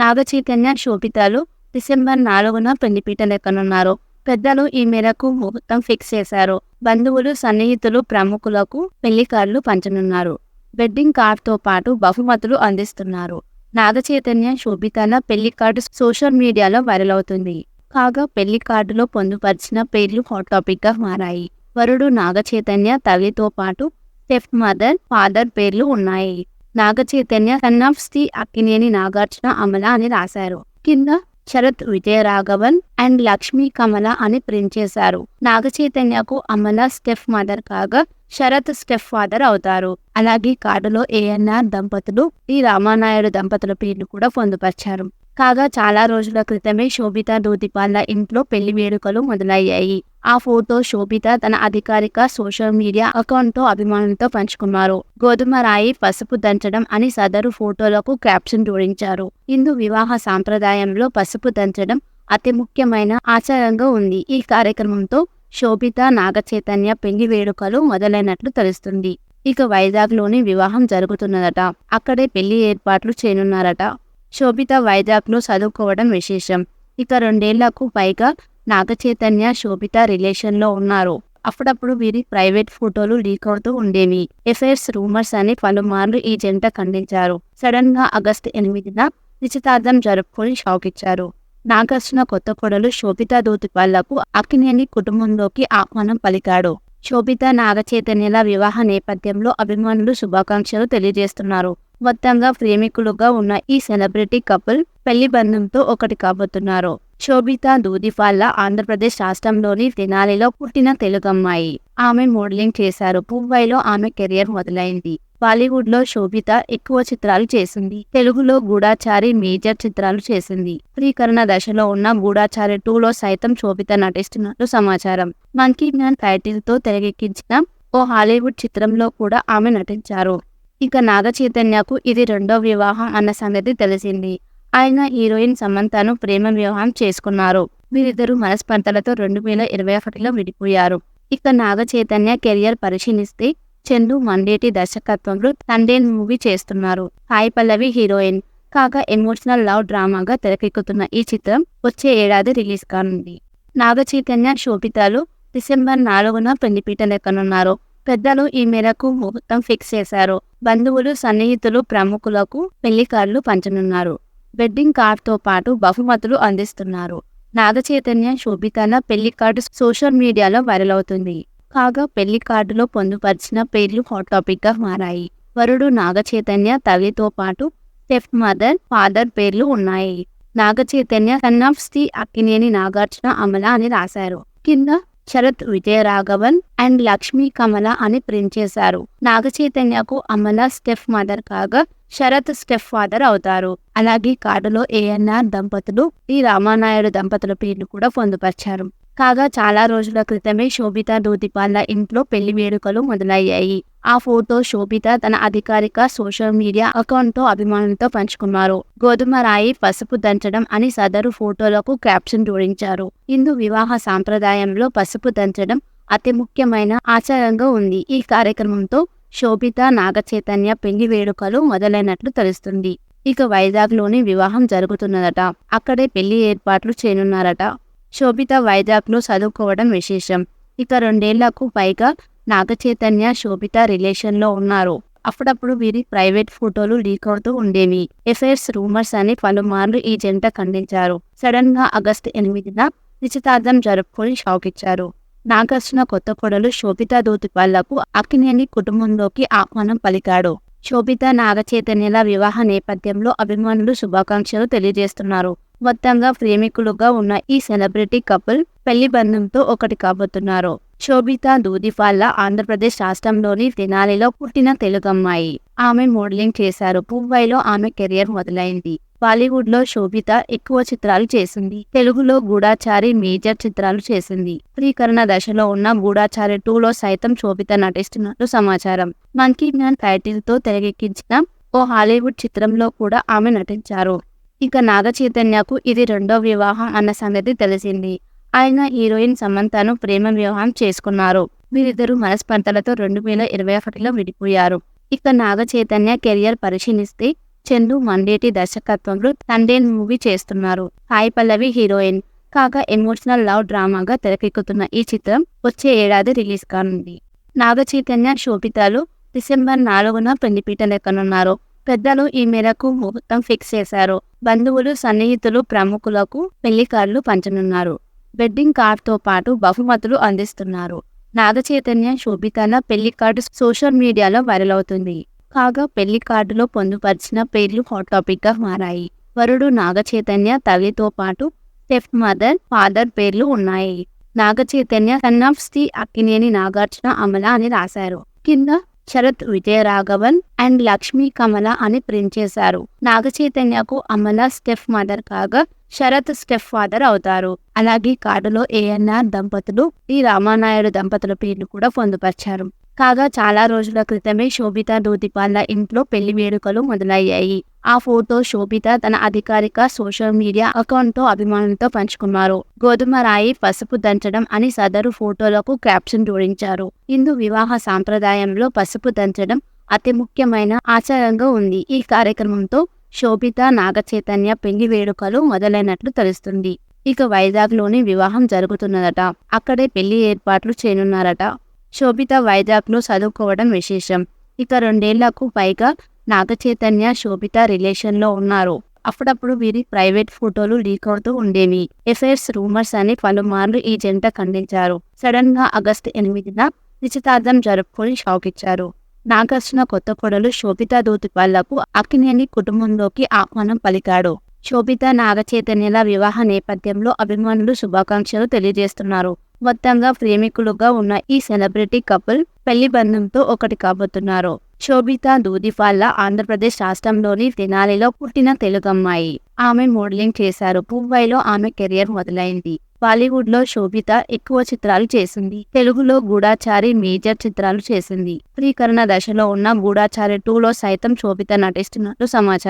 Naga Chaitanya, శోభితలు December 4న పెళ్లిపీటలెక్కనున్నారు. పెద్దలు ఈ మేరకు ముహూర్తం ఫిక్స్ చేశారు. బంధువులు, సన్నిహితులు, ప్రముఖులకు పెళ్లి కార్డులు పంచనున్నారు. వెడ్డింగ్ కార్డ్తో పాటు బహుమతులు అందిస్తున్నారు. నాగ చైతన్య, శోభితల పెళ్లి కార్డు సోషల్ మీడియాలో వైరల్ అవుతుంది. కాగా పెళ్లి కార్డులో పొందుపరిచిన పేర్లు హాట్ టాపిక్ గా మారాయి. వరుడు నాగ చైతన్య, తల్లితో పాటు స్టెప్ మదర్, ఫాదర్ పేర్లు ఉన్నాయి. నాగ చైతన్య సన్ ఆఫ్ శ్రీ అక్కినేని నాగార్జున అమల అని రాశారు. కింద శరత్ విజయరాఘవన్ అండ్ లక్ష్మీ కమల అని ప్రింట్ చేశారు. నాగ చైతన్యకు అమల స్టెప్ మదర్ కాగా శరత్ స్టెప్ ఫాదర్ అవుతారు. అలాగే కార్డులో ఏఎన్ఆర్ దంపతులు, టి రామానాయుడు దంపతుల పేర్లు కూడా పొందుపరిచారు. కాగా చాలా రోజుల క్రితమే శోభిత దూదిపాళ్ల ఇంట్లో పెళ్లి వేడుకలు మొదలయ్యాయి. ఆ ఫోటో శోభిత తన అధికారిక సోషల్ మీడియా అకౌంట్తో అభిమానులతో పంచుకున్నారు. గోధుమ రాయి, పసుపు దంచడం అని సదరు ఫోటోలకు క్యాప్షన్ జోడించారు. హిందూ వివాహ సాంప్రదాయంలో పసుపు దంచడం అతి ముఖ్యమైన ఆచారంగా ఉంది. ఈ కార్యక్రమంతో శోభిత, నాగ చైతన్య పెళ్లి వేడుకలు మొదలైనట్లు తెలుస్తుంది. ఇక వైజాగ్ లోని వివాహం జరుగుతున్నదట. అక్కడే పెళ్లి ఏర్పాట్లు చేయనున్నారట. శోభిత వైజాగ్ లో చదువుకోవడం విశేషం. ఇక 2 ఏళ్లకు పైగా నాగ చైతన్య, శోభిత రిలేషన్ లో ఉన్నారు. అప్పుడప్పుడు వీరి ప్రైవేట్ ఫోటోలు లీక్ అవుతూ ఉండేవి. ఎఫైర్స్, రూమర్స్ అని పలుమార్లు ఈ జంట ఖండించారు. సడన్ గా ఆగస్టు 8న నిశ్చితార్థం జరుపుకొని షాక్ ఇచ్చారు. నాగార్జున కొత్త కోడలు శోభిత దూదిపాళ్లకు అక్కినేని కుటుంబంలోకి ఆహ్వానం పలికాడు. శోభిత, నాగ చైతన్యల వివాహ నేపథ్యంలో అభిమానులు శుభాకాంక్షలు తెలియజేస్తున్నారు. మొత్తంగా ప్రేమికులుగా ఉన్న ఈ సెలబ్రిటీ కపుల్ పెళ్లి బంధంతో ఒకటి కాబోతున్నారు. శోభిత దూదిపాళ్ల ఆంధ్రప్రదేశ్ రాష్ట్రంలోని తెనాలిలో పుట్టిన తెలుగమ్మాయి. ఆమె మోడలింగ్ చేశారు. ముంబైలో ఆమె కెరియర్ మొదలైంది. బాలీవుడ్ లో శోభిత ఎక్కువ చిత్రాలు చేసింది. తెలుగులో గూఢాచారి మేజర్ చిత్రాలు చేసింది. చిత్రీకరణ దశలో ఉన్న గూఢాచారి 2లో సైతం శోభిత నటిస్తున్నట్లు సమాచారం. మంకీ మ్యాన్ టైటిల్ తో తెరకెక్కించిన ఓ హాలీవుడ్ చిత్రంలో కూడా ఆమె నటించారు. ఇక నాగ చైతన్యకు ఇది 2వ వివాహం అన్న సంగతి తెలిసింది. ఆయన హీరోయిన్ సమంతను ప్రేమ వివాహం చేసుకున్నారు. వీరిద్దరూ మనస్పర్ధలతో 2021లో విడిపోయారు. ఇక నాగ చైతన్య కెరియర్ పరిశీలిస్తే చందు మండేటి దర్శకత్వంలో తండేల్ మూవీ చేస్తున్నారు. సాయి పల్లవి హీరోయిన్. కాగా ఎమోషనల్ లవ్ డ్రామాగా తెరకెక్కుతున్న ఈ చిత్రం వచ్చే ఏడాది రిలీజ్ కానుంది. నాగ చైతన్య, శోభితలు డిసెంబర్ 4న పెళ్లిపీటలెక్కనున్నారు. పెద్దలు ఈ మేరకు ముహూర్తం ఫిక్స్ చేశారు. బంధువులు, సన్నిహితులు, ప్రముఖులకు పెళ్లి కార్డులు పంచనున్నారు. వెడ్డింగ్ కార్డ్తో పాటు బహుమతులు అందిస్తున్నారు. నాగ చైతన్య, శోభితల పెళ్లి కార్డు సోషల్ మీడియాలో వైరల్ అవుతుంది. కాగా పెళ్లి కార్డులో పొందుపరిచిన పేర్లు హాట్ టాపిక్ గా మారాయి. వరుడు నాగ చైతన్య, తల్లితో పాటు స్టెప్ మదర్, ఫాదర్ పేర్లు ఉన్నాయి. నాగ చైతన్య సన్ ఆఫ్ శ్రీ అక్కినేని నాగార్జున అమల అని రాశారు. కింద శరత్ విజయరాఘవన్ అండ్ లక్ష్మీ కమల అని ప్రింట్ చేశారు. నాగ చైతన్యకు అమల స్టెప్ మదర్ కాగా శరత్ స్టెప్ ఫాదర్ అవుతారు. అలాగే కార్డులో ఏఎన్ఆర్ దంపతులు, టి రామానాయుడు దంపతుల పేర్లు కూడా పొందుపరిచారు. కాగా చాలా రోజుల క్రితమే శోభిత దూదిపాళ్ల ఇంట్లో పెళ్లి వేడుకలు మొదలయ్యాయి. ఆ ఫోటో శోభిత తన అధికారిక సోషల్ మీడియా అకౌంట్తో అభిమానులతో పంచుకున్నారు. గోధుమ రాయి, పసుపు దంచడం అని సదరు ఫోటోలకు క్యాప్షన్ జోడించారు. హిందూ వివాహ సాంప్రదాయంలో పసుపు దంచడం అతి ముఖ్యమైన ఆచారంగా ఉంది. ఈ కార్యక్రమంతో శోభిత, నాగ చైతన్య పెళ్లి వేడుకలు మొదలైనట్లు తెలుస్తుంది. ఇక వైజాగ్ లోని వివాహం జరుగుతున్నదట. అక్కడే పెళ్లి ఏర్పాట్లు చేయనున్నారట. శోభిత వైజాగ్ లో చదువుకోవడం విశేషం. ఇక 2 ఏళ్లకు పైగా నాగ చైతన్య, శోభిత రిలేషన్ లో ఉన్నారు. అప్పుడప్పుడు వీరి ప్రైవేట్ ఫోటోలు లీక్ అవుతూ ఉండేవి. ఎఫైర్స్, రూమర్స్ అని పలుమార్లు ఈ జంట ఖండించారు. సడన్ గా ఆగస్టు 8న నిశ్చితార్థం జరుపుకొని షాక్ ఇచ్చారు. నాగార్జున కొత్త కోడలు శోభిత దూదిపాళ్లకు అక్కినేని కుటుంబంలోకి ఆహ్వానం పలికాడు. శోభిత, నాగ చైతన్యల వివాహ నేపథ్యంలో అభిమానులు శుభాకాంక్షలు తెలియజేస్తున్నారు. మొత్తంగా ప్రేమికులుగా ఉన్న ఈ సెలబ్రిటీ కపుల్ పెళ్లి బంధంతో ఒకటి కాబోతున్నారు. శోభిత దూదిపాళ్ల ఆంధ్రప్రదేశ్ రాష్ట్రంలోని తెనాలిలో పుట్టిన తెలుగమ్మాయి. ఆమె మోడలింగ్ చేశారు. ముంబైలో ఆమె కెరియర్ మొదలైంది. బాలీవుడ్ లో శోభిత ఎక్కువ చిత్రాలు చేసింది. తెలుగులో గూఢాచారి మేజర్ చిత్రాలు చేసింది. చిత్రీకరణ దశలో ఉన్న గూఢాచారి 2లో సైతం శోభిత నటిస్తున్నట్లు సమాచారం. మంకీ మ్యాన్ టైటిల్ తో తెరకెక్కించిన ఓ హాలీవుడ్ చిత్రంలో కూడా ఆమె నటించారు. ఇక నాగ చైతన్యకు ఇది 2వ వివాహం అన్న సంగతి తెలిసింది. ఆయన హీరోయిన్ సమంతను ప్రేమ వివాహం చేసుకున్నారు. వీరిద్దరూ మనస్పర్ధలతో 2021లో విడిపోయారు. ఇక నాగ చైతన్య కెరియర్ పరిశీలిస్తే చందు మండేటి దర్శకత్వంలో తండేల్ మూవీ చేస్తున్నారు. సాయి పల్లవి హీరోయిన్. కాగా ఎమోషనల్ లవ్ డ్రామాగా తెరకెక్కుతున్న ఈ చిత్రం వచ్చే ఏడాది రిలీజ్ కానుంది. నాగ చైతన్య, శోభితలు డిసెంబర్ 4న పెళ్లిపీటలెక్కనున్నారు. పెద్దలు ఈ మేరకు ముహూర్తం ఫిక్స్ చేశారు. బంధువులు, సన్నిహితులు, ప్రముఖులకు పెళ్లి కార్డులు పంచనున్నారు. వెడ్డింగ్ కార్డుతో పాటు బహుమతులు అందిస్తున్నారు. నాగ చైతన్య, శోభితల పెళ్లి కార్డు సోషల్ మీడియాలో వైరల్ అవుతుంది. కాగా పెళ్లి కార్డులో పొందుపరిచిన పేర్లు హాట్ టాపిక్ గా మారాయి. వరుడు నాగ చైతన్య, తల్లితో పాటు స్టెప్ మదర్, ఫాదర్ పేర్లు ఉన్నాయి. నాగ చైతన్య సన్ ఆఫ్ శ్రీ అక్కినేని నాగార్జున అమల అని రాశారు. కింద శరత్ విజయరాఘవన్ అండ్ లక్ష్మీ కమల అని ప్రింట్ చేశారు. నాగ చైతన్యకు అమల స్టెప్ మదర్ కాగా శరత్ స్టెప్ ఫాదర్ అవుతారు. అలాగే కార్డులో ఏఎన్ఆర్ దంపతులు, టి రామానాయుడు దంపతుల పేర్లు కూడా పొందుపరిచారు. కాగా చాలా రోజుల క్రితమే శోభిత దూదిపాళ్ల ఇంట్లో పెళ్లి వేడుకలు మొదలయ్యాయి. ఆ ఫోటో శోభిత తన అధికారిక సోషల్ మీడియా అకౌంట్ తో అభిమానులతో పంచుకున్నారు. గోధుమ రాయి, పసుపు దంచడం అని సదరు ఫోటోలకు క్యాప్షన్ జోడించారు. హిందూ వివాహ సాంప్రదాయంలో పసుపు దంచడం అతి ముఖ్యమైన ఆచారంగా ఉంది. ఈ కార్యక్రమంతో శోభిత, నాగ చైతన్య పెళ్లి వేడుకలు మొదలైనట్లు తెలుస్తుంది. ఇక వైజాగ్ లోని వివాహం జరుగుతున్నదట. అక్కడే పెళ్లి ఏర్పాట్లు చేయనున్నారట. శోభిత వైజాగ్ లో చదువుకోవడం విశేషం. ఇక 2 ఏళ్లకు పైగా నాగ చైతన్య, శోభిత రిలేషన్ లో ఉన్నారు. అప్పుడప్పుడు వీరి ప్రైవేట్ ఫోటోలు లీక్ అవుతూ ఉండేవి. ఎఫైర్స్, రూమర్స్ అని పలుమార్లు ఈ జంట ఖండించారు. సడన్ గా ఆగస్టు 8న నిశ్చితార్థం జరుపుకొని షాక్ ఇచ్చారు. నాగార్జున కొత్త కోడలు శోభిత దూదిపాళ్లకు అక్కినేని కుటుంబంలోకి ఆహ్వానం పలికాడు. శోభిత, నాగ చైతన్యల వివాహ నేపథ్యంలో అభిమానులు శుభాకాంక్షలు తెలియజేస్తున్నారు. మొత్తంగా ప్రేమికులుగా ఉన్న ఈ సెలబ్రిటీ కపుల్ పెళ్లి బంధంతో ఒకటి కాబోతున్నారు. శోభిత దూదిపాళ్ల ఆంధ్రప్రదేశ్ రాష్ట్రంలోని తెనాలిలో పుట్టిన తెలుగమ్మాయి. ఆమె మోడలింగ్ చేశారు. ముంబైలో ఆమె కెరియర్ మొదలైంది. బాలీవుడ్ లో శోభిత ఎక్కువ చిత్రాలు చేసింది. తెలుగులో గూఢాచారి మేజర్ చిత్రాలు చేసింది. చిత్రీకరణ దశలో ఉన్న గూఢాచారి 2లో సైతం శోభిత నటిస్తున్నట్లు సమాచారం.